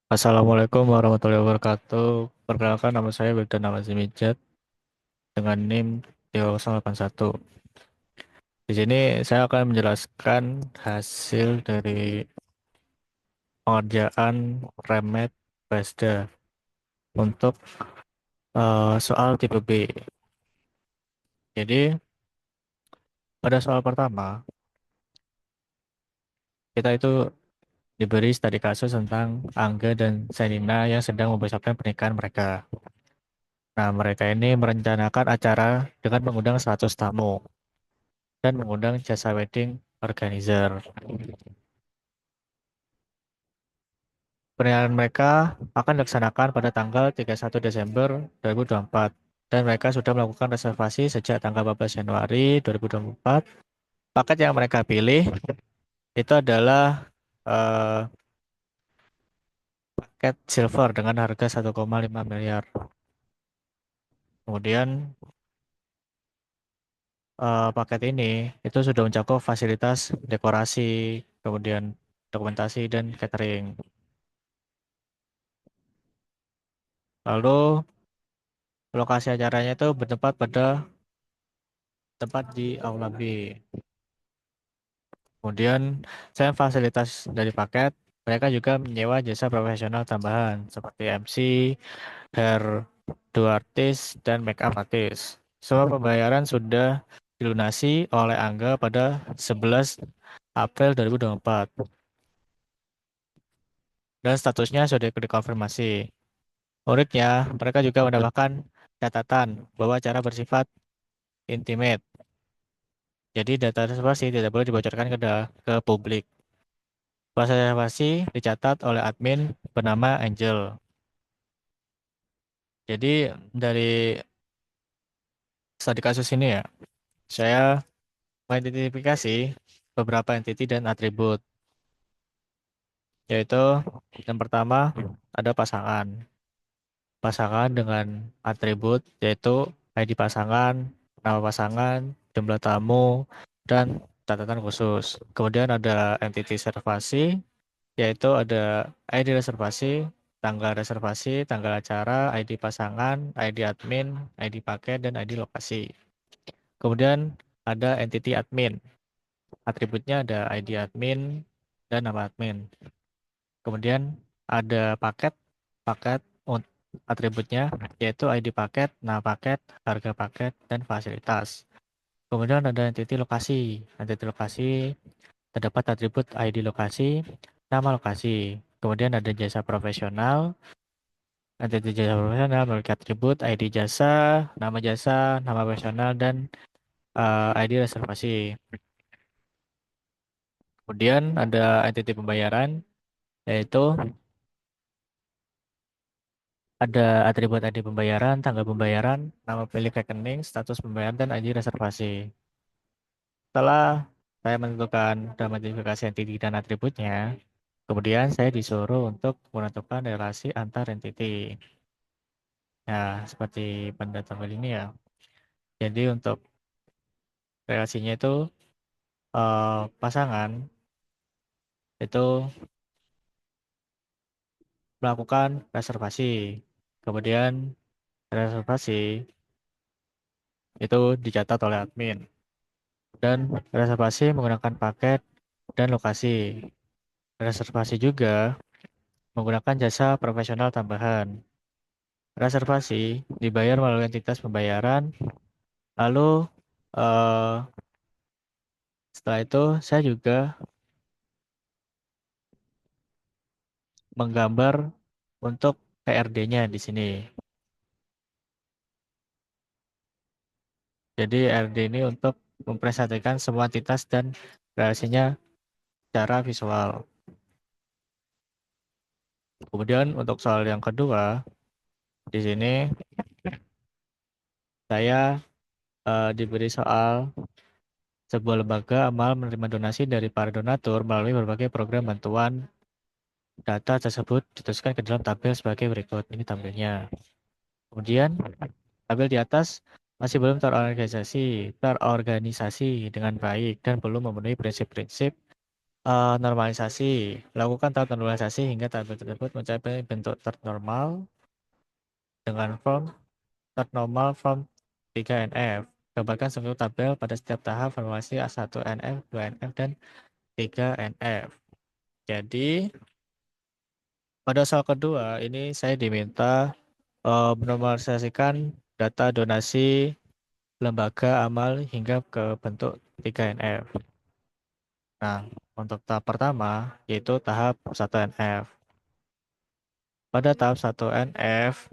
Assalamualaikum warahmatullahi wabarakatuh. Perkenalkan nama saya Wildan Namazimijat dengan NIM 3081. Di sini saya akan menjelaskan hasil dari pengerjaan remed BASDA untuk soal tipe B. Jadi pada soal pertama kita itu diberi studi kasus tentang Angga dan Senina yang sedang mempersiapkan pernikahan mereka. Nah, mereka ini merencanakan acara dengan mengundang 100 tamu dan mengundang jasa wedding organizer. Pernikahan mereka akan dilaksanakan pada tanggal 31 Desember 2024 dan mereka sudah melakukan reservasi sejak tanggal 14 Januari 2024. Paket yang mereka pilih itu adalah eh, paket silver dengan harga 1,5 miliar. Kemudian paket ini itu sudah mencakup fasilitas dekorasi, kemudian dokumentasi dan catering. Lalu lokasi acaranya itu bertempat pada tempat di Aula B. Kemudian selain fasilitas dari paket, mereka juga menyewa jasa profesional tambahan seperti MC, hair do artist, dan makeup artist. Semua pembayaran sudah dilunasi oleh Angga pada 11 April 2024 dan statusnya sudah dikonfirmasi. Uniknya, mereka juga menambahkan catatan bahwa acara bersifat intimate. Jadi data reservasi tidak boleh dibocorkan ke publik. Proses reservasi dicatat oleh admin bernama Angel. Jadi dari studi kasus ini ya, saya mengidentifikasi beberapa entiti dan atribut, yaitu yang pertama ada pasangan. Pasangan dengan atribut yaitu ID pasangan, nama pasangan, jumlah tamu, dan catatan khusus. Kemudian ada entiti reservasi, yaitu ada ID reservasi, tanggal reservasi, tanggal acara, ID pasangan, ID admin, ID paket, dan ID lokasi. Kemudian ada entity admin. Atributnya ada ID admin dan nama admin. Kemudian ada paket, paket atributnya yaitu ID paket, nama paket, harga paket, dan fasilitas. Kemudian ada entity lokasi. Entity lokasi terdapat atribut ID lokasi, nama lokasi. Kemudian ada jasa profesional, entity jasa profesional memiliki atribut ID jasa, nama profesional, dan ID reservasi. Kemudian ada entity pembayaran, yaitu ada atribut ID pembayaran, tanggal pembayaran, nama pemilik rekening, status pembayaran, dan ID reservasi. Setelah saya menentukan dan mengidentifikasi entiti dan atributnya, kemudian saya disuruh untuk menentukan relasi antar entiti. Nah, seperti pada tabel ini ya. Jadi untuk relasinya itu pasangan itu melakukan reservasi. Kemudian reservasi itu dicatat oleh admin. Dan reservasi menggunakan paket dan lokasi. Reservasi juga menggunakan jasa profesional tambahan. Reservasi dibayar melalui entitas pembayaran. Lalu eh, setelah itu saya juga menggambar untuk PRD-nya di sini. Jadi RD ini untuk mempresentasikan semua entitas dan relasinya secara visual. Kemudian untuk soal yang kedua, di sini saya diberi soal sebuah lembaga amal menerima donasi dari para donatur melalui berbagai program bantuan. Data tersebut dituliskan ke dalam tabel sebagai berikut. Ini tabelnya. Kemudian tabel di atas masih belum terorganisasi dengan baik dan belum memenuhi prinsip-prinsip Normalisasi. Lakukan tahap normalisasi hingga tabel tersebut mencapai bentuk ternormal dengan form ternormal form 3NF. Gambarkan struktur tabel pada setiap tahap formulasi A1NF, 2NF, dan 3NF. Jadi, pada soal kedua, ini saya diminta menormalisasikan data donasi lembaga amal hingga ke bentuk 3NF. Nah, untuk tahap pertama, yaitu tahap 1NF. Pada tahap 1NF,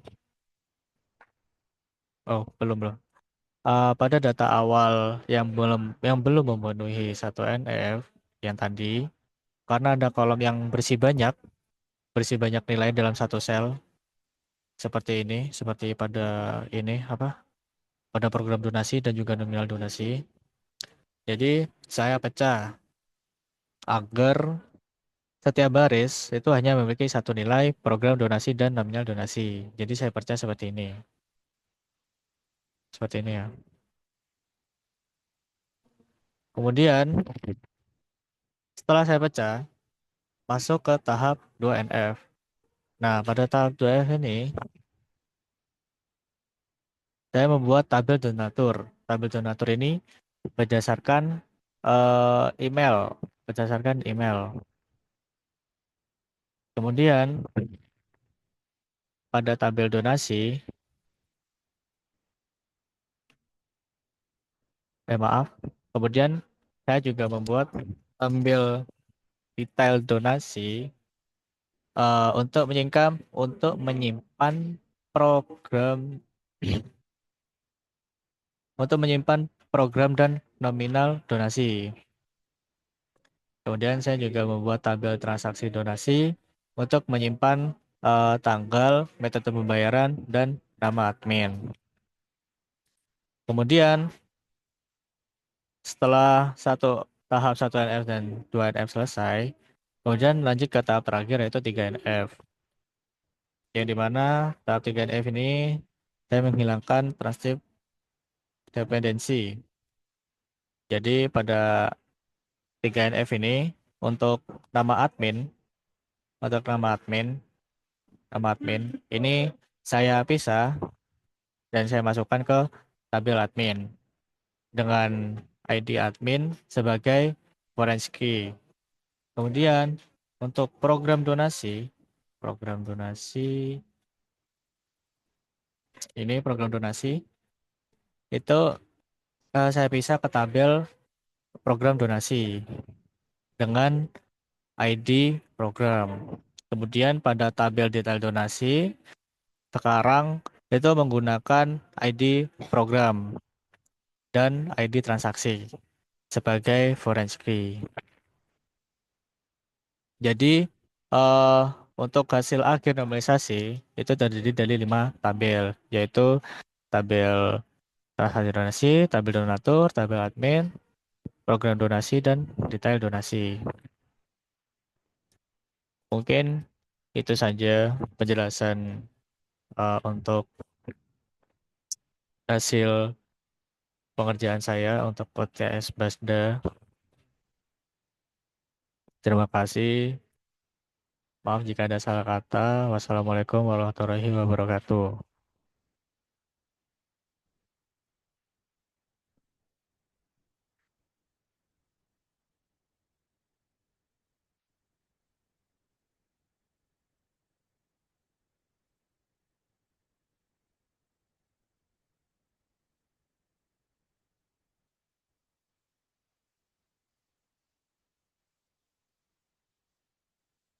oh belum. Pada data awal yang belum memenuhi 1NF yang tadi, karena ada kolom yang bersih banyak nilai dalam satu sel seperti ini, seperti pada ini apa? Pada program donasi dan juga nominal donasi. Jadi saya pecah agar setiap baris itu hanya memiliki satu nilai program donasi dan nominal donasi. Jadi saya percaya seperti ini. Seperti ini ya. Kemudian setelah saya pecah, masuk ke tahap 2NF. Nah, pada tahap 2NF ini, saya membuat tabel donatur. Tabel donatur ini berdasarkan email. Berdasarkan email. Kemudian, pada tabel donasi, maaf. Kemudian, saya juga membuat tabel detail donasi untuk menyimpan program untuk menyimpan program dan nominal donasi. Kemudian saya juga membuat tabel transaksi donasi untuk menyimpan tanggal, metode pembayaran, dan nama admin. Kemudian setelah tahap 1NF dan 2NF selesai, kemudian lanjut ke tahap terakhir yaitu 3NF. Yang dimana tahap 3NF ini saya menghilangkan transkrip dependensi. Jadi pada 3NF ini untuk nama admin, untuk nama admin ini saya pisah dan saya masukkan ke tabel admin dengan ID admin sebagai foreign key. Kemudian untuk program donasi ini program donasi itu saya pisah ke tabel program donasi dengan ID program. Kemudian pada tabel detail donasi sekarang itu menggunakan ID program dan ID transaksi sebagai foreign key. Jadi eh, untuk hasil akhir normalisasi itu terdiri dari 5 tabel, yaitu tabel transaksi donasi, tabel donatur, tabel admin, program donasi, dan detail donasi. Mungkin itu saja penjelasan untuk hasil pengerjaan saya untuk podcast Basda. Terima kasih. Maaf jika ada salah kata. Wassalamualaikum warahmatullahi wabarakatuh.